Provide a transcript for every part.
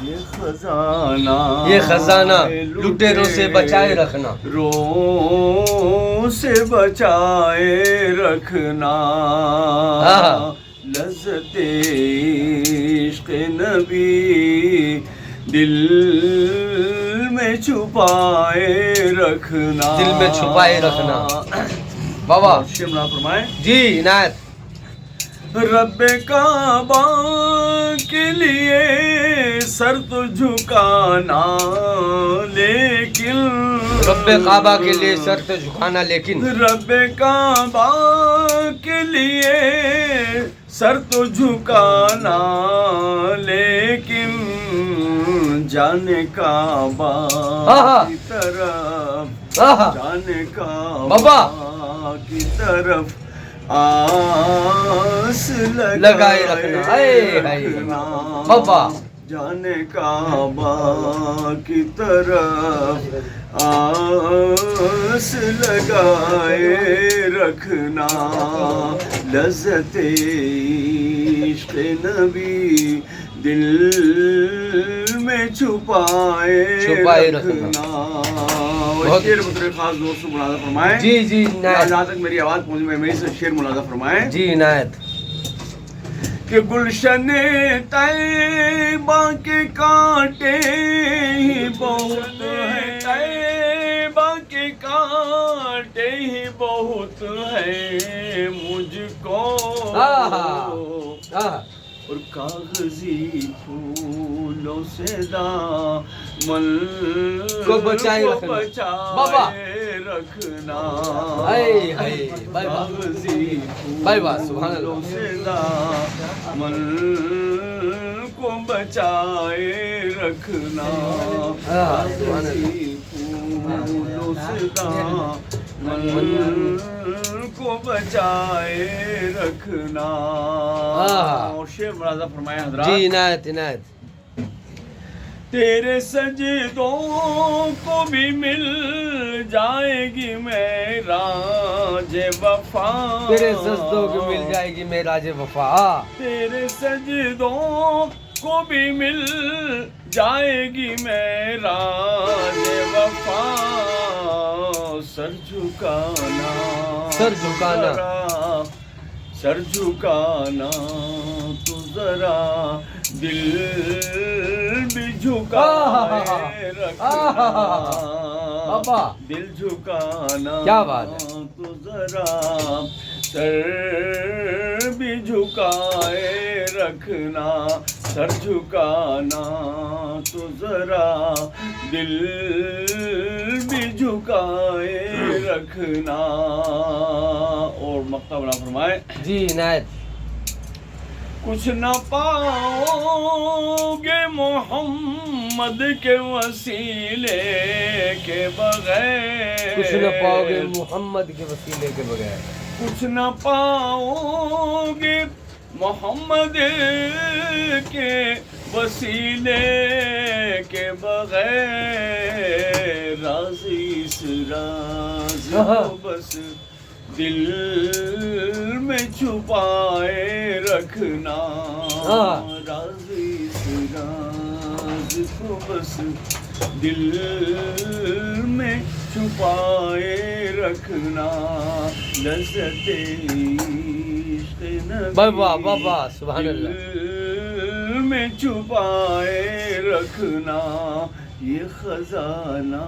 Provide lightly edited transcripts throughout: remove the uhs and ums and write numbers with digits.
یہ خزانہ لٹیروں سے بچائے رکھنا، رو سے بچائے رکھنا، لذت عشق نبی دل میں چھپائے رکھنا، دل میں چھپائے رکھنا۔ بابا شملہ فرمائے جی عنایت۔ رب کعبہ کے لیے سر تو جھکانا لیکن، رب کعبہ کے لیے سر تو جھکانا لیکن، رب کعبہ کے لیے سر تو جھکانا لیکن، جانے کعبہ کی طرف، جانے کعبہ کی طرف آس لگائے رکھنا، بابا جانے کعبہ کی طرف آس لگائے رکھنا، لذت عشق نبی دل میں چھپائے رکھنا۔ شعر مطلب خاص دوست ملاحظہ فرمائیں۔ جی جی عنایت، جہاں تک میری آواز پہنچ میں میری سے شعر ملاحظہ فرمائیں جی عنایت۔ کہ گلشن طیبہ کے کانٹے ہی بہت ہیں، طیبہ کے کانٹے ہی بہت ہیں مجھ کو، اور کاغذی پھولوں سے دامن کو بچائے رکھنا، کاغذی پھولوں سے دامن کو بچائے رکھنا، کاغذی پھولوں سے دامن کو بچائے رکھنا۔ اور شعر ملاحظہ فرمائے حضرات۔ جی عنایت عنایت۔ تیرے سجدوں کو بھی مل جائے گی معراج وفا، تیرے سجدوں کو مل جائے گی معراج وفا، تیرے سجدوں کو بھی مل جائے گی معراج وفا، سر جھکانا، سر جھکانا، سر جھکانا تو ذرا دل بھی جھکائے رکھنا، دل جھکانا کیا بات ہے، تو ذرا سر بھی جھکائے رکھنا، سر جھکانا تو ذرا دل بھی جھکائے رکھنا۔ اور مقطع بنا فرمائے جی عنایت۔ کچھ نہ پاؤ گے محمد کے وسیلے کے بغیر، کچھ نہ پاؤ گے محمد کے وسیلے کے بغیر، کچھ نہ پاؤ گے محمد کے وسیلے کے بغیر، راضی اس راز کو بس دل میں چھپائے رکھنا، راضی اس راز کو بس دل میں چھپائے رکھنا، لذت عشق نبی بابا بابا سبحان اللہ، دل میں چھپائے رکھنا، یہ خزانہ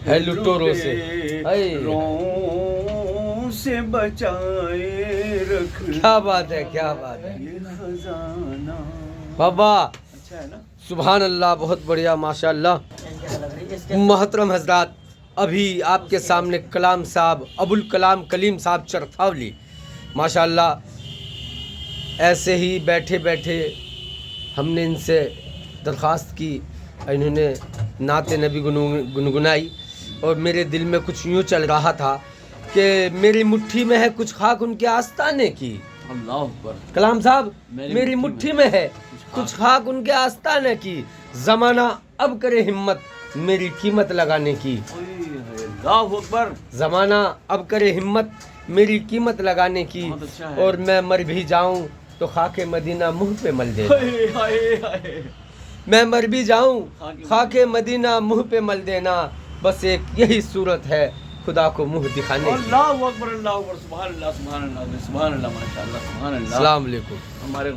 ہے لٹوروں سے، لٹیروں سے بچائے رکھنا۔ کیا بات ہے، کیا بات ہے یہ خزانہ بابا، اچھا ہے نا؟ سبحان اللہ، بہت بڑھیا، ماشاء اللہ۔ محترم حضرات، ابھی آپ کے سامنے کلام صاحب ابوالکلام کلیم صاحب چرتھاولی ماشاء اللہ ایسے ہی بیٹھے بیٹھے ہم نے ان سے درخواست کی، انہوں نے نعت نبی گنگنائی، اور میرے دل میں کچھ یوں چل رہا تھا کہ میری مٹھی میں ہے کچھ خاک ان کے آستانے کی۔ اللہ اکبر۔ کلام صاحب، میری مٹھی میں ہے کچھ خاک ان کے آستانے کی، زمانہ اب کرے ہمت میری قیمت لگانے کی۔ اللہ اکبر۔ زمانہ اب کرے ہمت میری قیمت لگانے کی، اور میں مر بھی جاؤں تو خاک مدینہ منہ پہ مل دے۔ میں مر بھی جاؤں خاک مدینہ منہ پہ مل دینا، بس ایک یہی صورت ہے خدا کو منہ دکھانے کی۔ اللہ اکبر، اللہ اکبر، سبحان اللہ، سبحان اللہ، سبحان اللہ، ماشاء اللہ، سبحان اللہ۔ السلام علیکم۔ ہمارے